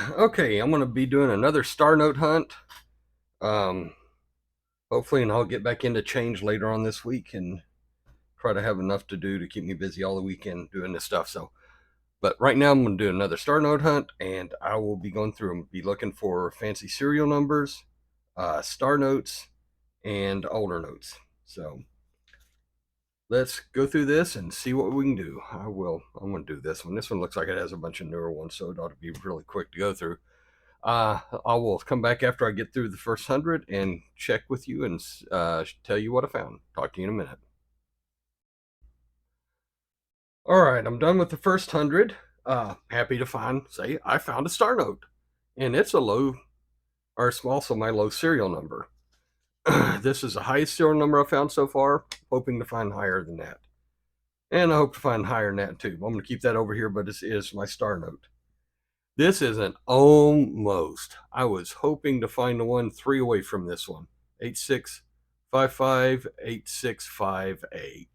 Okay, I'm going to be doing another Star Note hunt. Um, Hopefully, and I'll get back into change later on this week and try to have enough to do to keep me busy all the weekend doing this stuff. But right now, I'm going to do another Star Note hunt, and I will be going through and be looking for fancy serial numbers, Star Notes, and older notes. So let's go through this and see what we can do. I'm going to do this one. This one looks like it has a bunch of newer ones, so it ought to be really quick to go through. I will come back after I get through the first 100 and check with you and tell you what I found. Talk to you in a minute. All right, I'm done with the first 100. Happy to say I found a star note, and it's a low, or it's also my low serial number. This is the highest serial number I've found so far, hoping to find higher than that. And I hope to find higher than that too. I'm going to keep that over here, but this is my star note. This is an almost. I was hoping to find the one 3 away from this one. 86558658.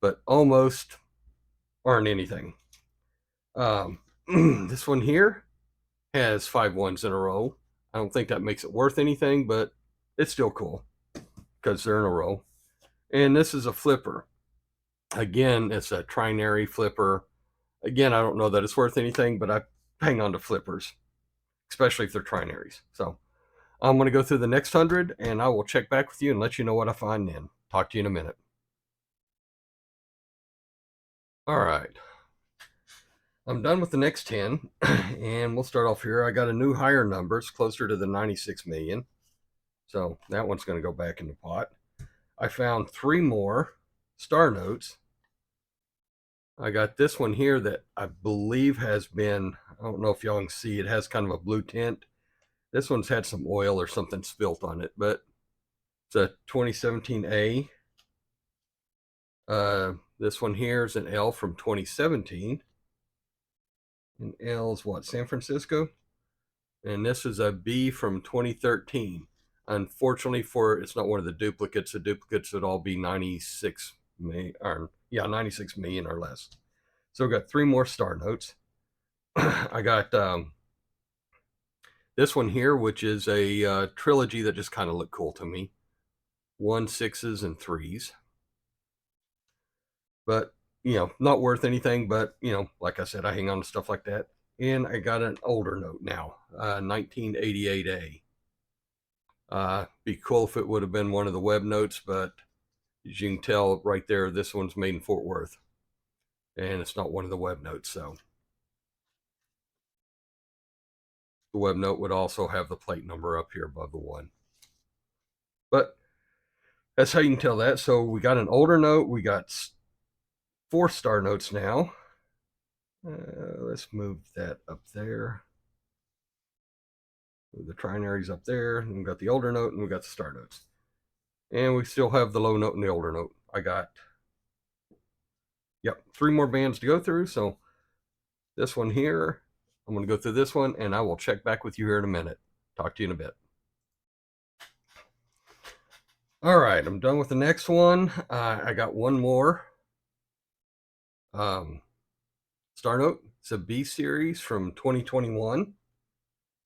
But almost aren't anything. This one here has 5 ones in a row. I don't think that makes it worth anything, but it's still cool because they're in a row. And this is a flipper. Again, it's a trinary flipper. Again, I don't know that it's worth anything, but I hang on to flippers, especially if they're trinaries. So I'm going to go through the next 100 and I will check back with you and let you know what I find then. Talk to you in a minute. All right. I'm done with the next 10 and we'll start off here. I got a new higher number. It's closer to the 96 million. So that one's going to go back in the pot. I found 3 more star notes. I got this one here that I believe has been, I don't know if y'all can see, it has kind of a blue tint. This one's had some oil or something spilt on it, but it's a 2017A. This one here is an L from 2017. And L is what, San Francisco? And this is a B from 2013. Unfortunately, it's not one of the duplicates. The duplicates would all be 96 million, or 96 million or less. So we got 3 more star notes. I got this one here, which is a trilogy that just kind of looked cool to me. 1, 6s, and 3s. But, not worth anything. But, like I said, I hang on to stuff like that. And I got an older note now, 1988A. Be cool if it would have been one of the web notes, but as you can tell right there, this one's made in Fort Worth. And it's not one of the web notes, so. The web note would also have the plate number up here above the 1. But that's how you can tell that. So we got an older note. We got 4 star notes now. Let's move that up there. The trinaries up there. And we got the older note and we got the star notes. And we still have the low note and the older note. I got, 3 more bands to go through. So this one here, I'm going to go through this one and I will check back with you here in a minute. Talk to you in a bit. All right, I'm done with the next one. I got one more. Star note. It's a B series from 2021.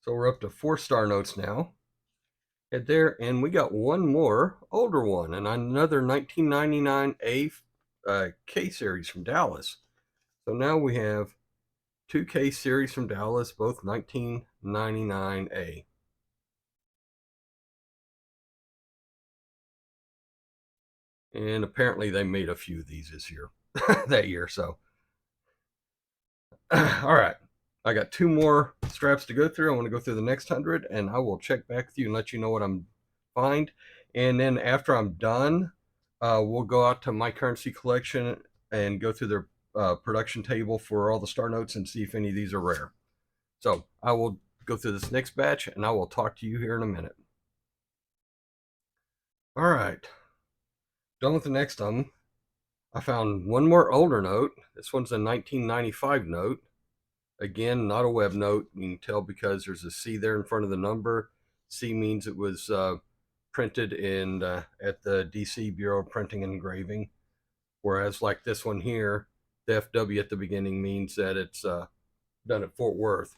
So we're up to 4 star notes now. Head there, and we got one more older one, and another 1999 K series from Dallas. So now we have 2 K series from Dallas, both 1999A. And apparently they made a few of these this year, that year. So, all right. I got 2 more straps to go through. I want to go through the next 100, and I will check back with you and let you know what I'm find. And then after I'm done, we'll go out to My Currency Collection and go through their production table for all the star notes and see if any of these are rare. So I will go through this next batch, and I will talk to you here in a minute. All right, done with the next one. I found one more older note. This one's a 1995 note. Again, not a web note. You can tell because there's a C there in front of the number. C means it was printed in at the DC Bureau of Printing and Engraving. Whereas like this one here, the FW at the beginning means that it's done at Fort Worth.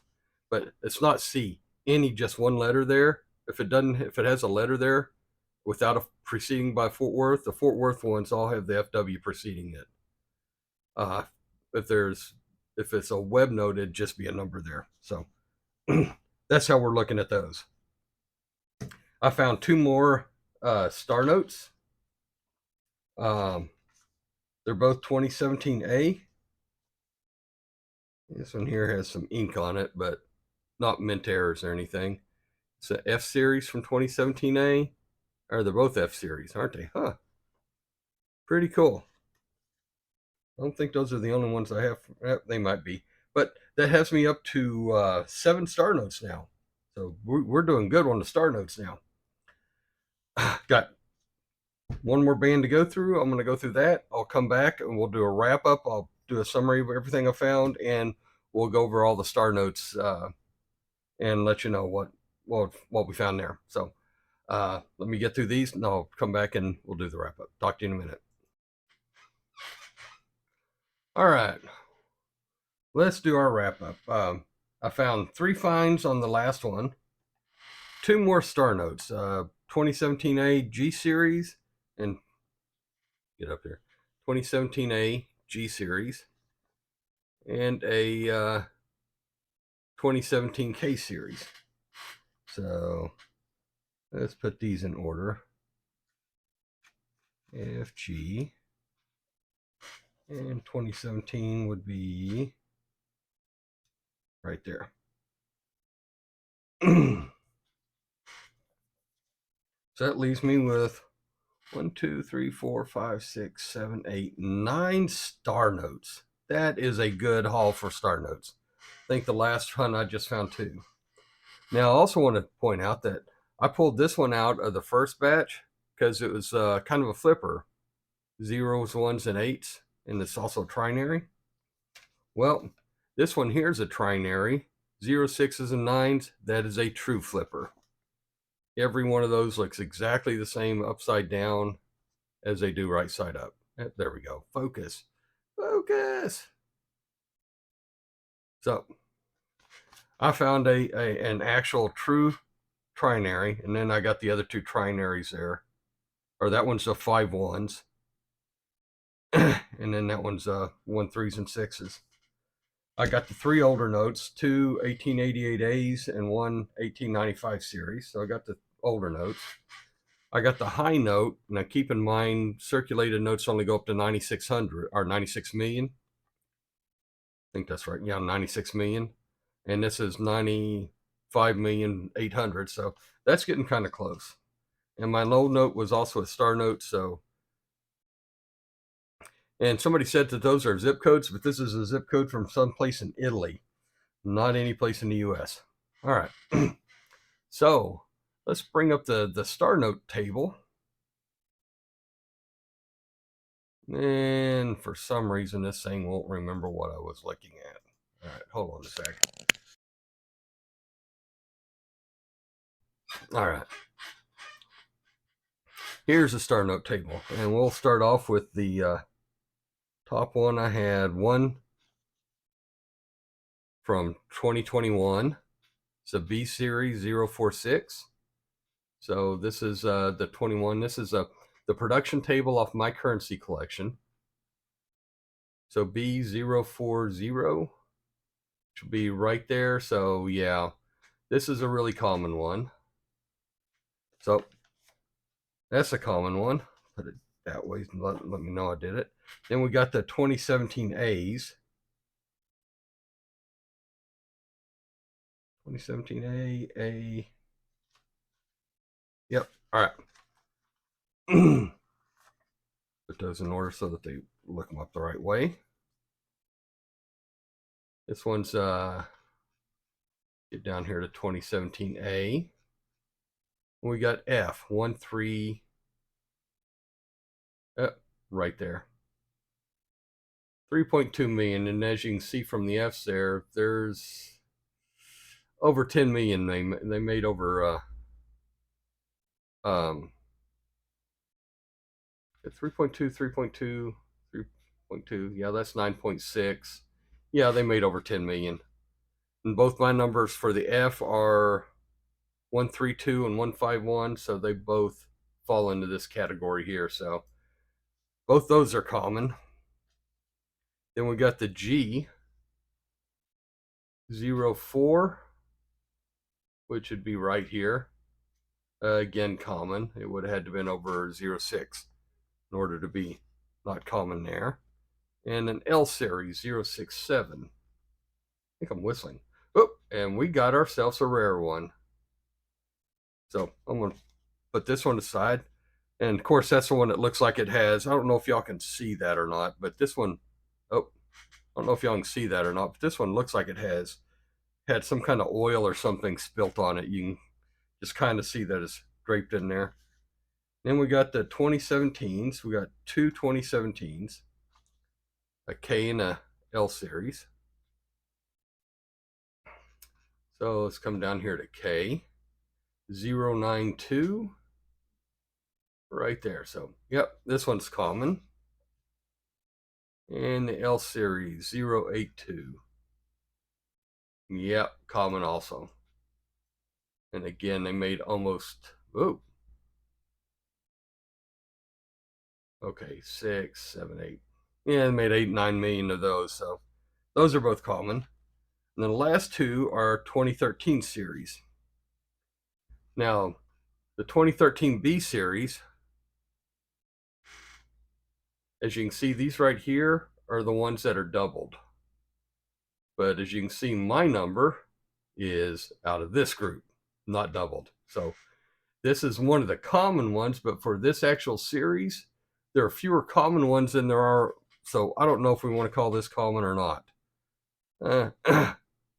but it's not C. Any just one letter there. If it has a letter there without a preceding by Fort Worth, the Fort Worth ones all have the FW preceding it. Uh, if there's if it's a web note, it'd just be a number there. So that's how we're looking at those. I found two more star notes. They're both 2017A. This one here has some ink on it, but not mint errors or anything. It's an F series from 2017A. Or they're both F series, aren't they? Huh. Pretty cool. I don't think those are the only ones I have. They might be. But that has me up to 7 star notes now. So we're doing good on the star notes now. Got one more band to go through. I'm going to go through that. I'll come back and we'll do a wrap up. I'll do a summary of everything I found, and we'll go over all the star notes and let you know what we found there. So let me get through these, and I'll come back and we'll do the wrap up. Talk to you in a minute. All right, let's do our wrap up. I found 3 finds on the last one, 2 more star notes, 2017A G series, and get up here, 2017A G series, and a 2017 K series. So let's put these in order. FG, and 2017 would be right there. So that leaves me with 1, 2, 3, 4, 5, 6, 7, 8, 9 star notes. That is a good haul for star notes. I think the last one I just found 2. Now I also want to point out that I pulled this one out of the first batch because it was kind of a flipper. 0s, 1s, and 8s, and it's also trinary. Well, this one here is a trinary. 0, 6s, and 9s, that is a true flipper. Every one of those looks exactly the same upside down as they do right side up. There we go. Focus. Focus. So I found an actual true trinary, and then I got the other 2 trinaries there. Or that one's a 5 1s. And then that one's 1 3s and 6s. I got the 3 older notes, 2 1888As and 1 1895 series. So I got the older notes. I got the high note. Now keep in mind, circulated notes only go up to 9,600 or 96 million. I think that's right. Yeah, 96 million. And this is 95,800,000. So that's getting kind of close. And my low note was also a star note. So, and somebody said that those are zip codes, but this is a zip code from someplace in Italy, not any place in the US. All right. So let's bring up the star note table. And for some reason, this thing won't remember what I was looking at. All right, hold on a sec. All right. Here's the star note table. And we'll start off with the top one. I had one from 2021. It's a B series 046. So this is the 21. This is the production table off my currency collection. So B040 should be right there. So yeah, this is a really common one. So that's a common one. Put it that way. Let me know I did it. Then we got the 2017 A's. 2017 A. Yep. All right. Put those in order so that they look them up the right way. This one's get down here to 2017 A. We got F 1 3. Right there. 3.2 million, and as you can see from the F's there's over 10 million. They made over 3.2, 3.2, 3.2. Yeah, that's 9.6. Yeah, they made over 10 million. And both my numbers for the F are 132 and 151, so they both fall into this category here. So both those are common. Then we got the G 04, which would be right here. Again, common. It would have had to have been over 06 in order to be not common there. And an L series 067. I think I'm whistling. Oh, and we got ourselves a rare one. So I'm going to put this one aside. And of course, that's the one that looks like it has. I don't know if y'all can see that or not, but this one, oh, I don't know if y'all can see that or not, but this one looks like it has had some kind of oil or something spilt on it. You can just kind of see that it's draped in there. Then we got the 2017s. We got two 2017s, a K and a L series. So let's come down here to K 092 right there. So, yep, this one's common. And the L series 082. Yep, common also. And again, they made almost, oh, okay, 6, 7, 8. Yeah, they made 8, 9 million of those. So those are both common. And then the last two are 2013 series. Now, the 2013 B series, as you can see, these right here are the ones that are doubled. But as you can see, my number is out of this group, not doubled. So this is one of the common ones, but for this actual series, there are fewer common ones than there are. So I don't know if we want to call this common or not.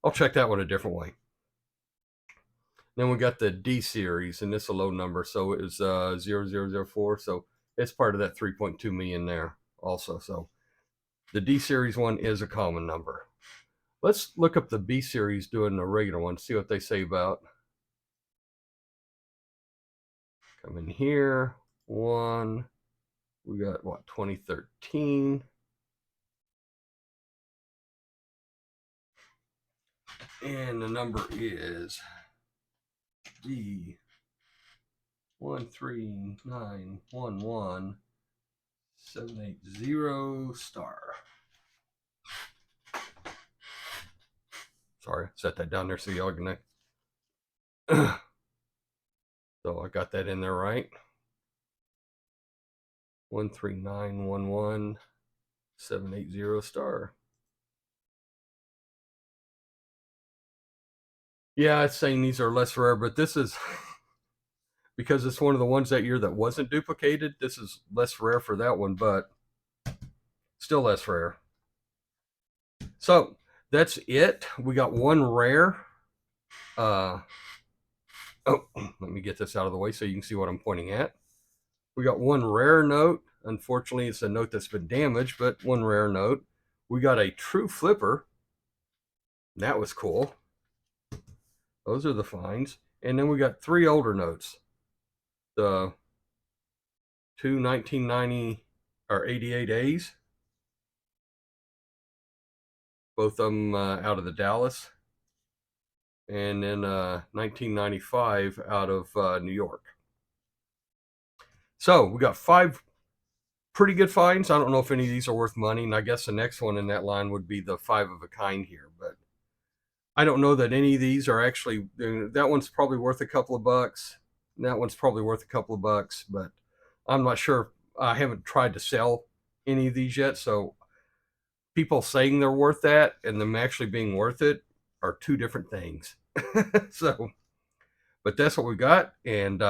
I'll check that one a different way. Then we got the D series, and this is a low number, so it was 0004. So it's part of that 3.2 million there also. So the D series one is a common number. Let's look up the B series doing a regular one, see what they say about. Come in here, one. We got what, 2013. And the number is D13911-780 star. Sorry, set that down there so y'all can. So I got that in there right. 13911-780 star. Yeah, it's saying these are less rare, but this is because it's one of the ones that year that wasn't duplicated. This is less rare for that one, but still less rare. So that's it. We got one rare. Oh, let me get this out of the way so you can see what I'm pointing at. We got one rare note. Unfortunately, it's a note that's been damaged, but one rare note. We got a true flipper. That was cool. Those are the finds. And then we got three older notes. The two 1990 or 88 A's. Both of them out of the Dallas. And then 1995 out of New York. So we got 5 pretty good finds. I don't know if any of these are worth money, and I guess the next one in that line would be the 5 of a kind here, but I don't know that any of these are actually. That one's probably worth a couple of bucks. That one's probably worth a couple of bucks, but I'm not sure. I haven't tried to sell any of these yet, so people saying they're worth that and them actually being worth it are two different things. So, but that's what we got, and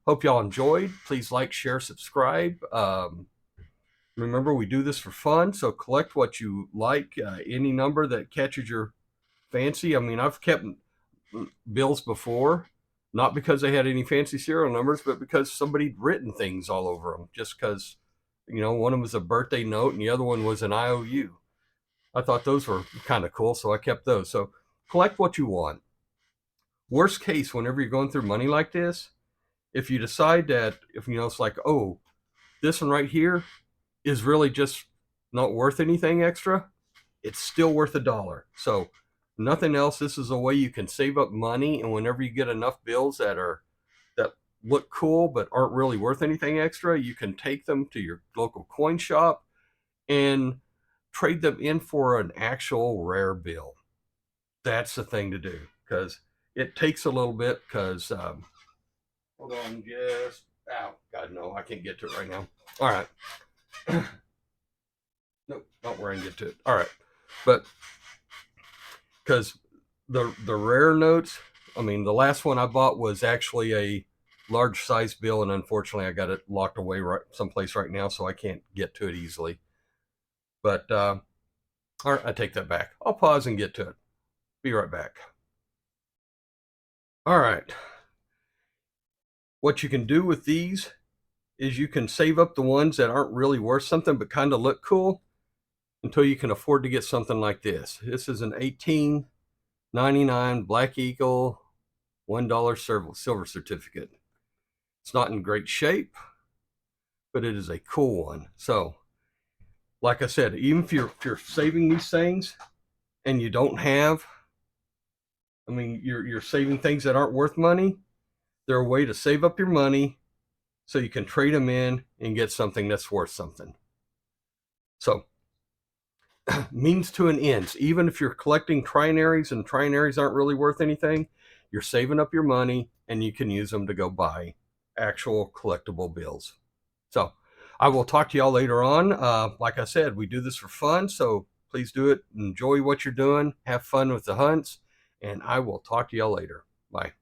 hope y'all enjoyed. Please like, share, subscribe. Remember, we do this for fun, so collect what you like, any number that catches your fancy. I mean, I've kept bills before, not because they had any fancy serial numbers, but because somebody'd written things all over them, just because, one of them was a birthday note and the other one was an IOU. I thought those were kind of cool, so I kept those. So collect what you want. Worst case, whenever you're going through money like this, if you decide that, it's like, oh, this one right here is really just not worth anything extra, it's still worth $1. So nothing else, this is a way you can save up money, and whenever you get enough bills that look cool but aren't really worth anything extra, you can take them to your local coin shop and trade them in for an actual rare bill. That's the thing to do, because it takes a little bit, because hold on, just God, no, I can't get to it right now. All right. Nope, not where I can get to it. All right, but because the rare notes, I mean, the last one I bought was actually a large size bill, and unfortunately, I got it locked away right someplace right now, so I can't get to it easily. But all right, I take that back. I'll pause and get to it. Be right back. All right. What you can do with these is you can save up the ones that aren't really worth something but kind of look cool until you can afford to get something like this. This is an $18.99 Black Eagle $1 silver certificate. It's not in great shape, but it is a cool one. So, like I said, even if you're saving these things and you don't have, I mean, you're saving things that aren't worth money, they're a way to save up your money so you can trade them in and get something that's worth something. So, means to an end. Even if you're collecting trinaries and trinaries aren't really worth anything, you're saving up your money and you can use them to go buy actual collectible bills. So I will talk to y'all later on. Like I said, we do this for fun, so please do it. Enjoy what you're doing. Have fun with the hunts, and I will talk to y'all later. Bye.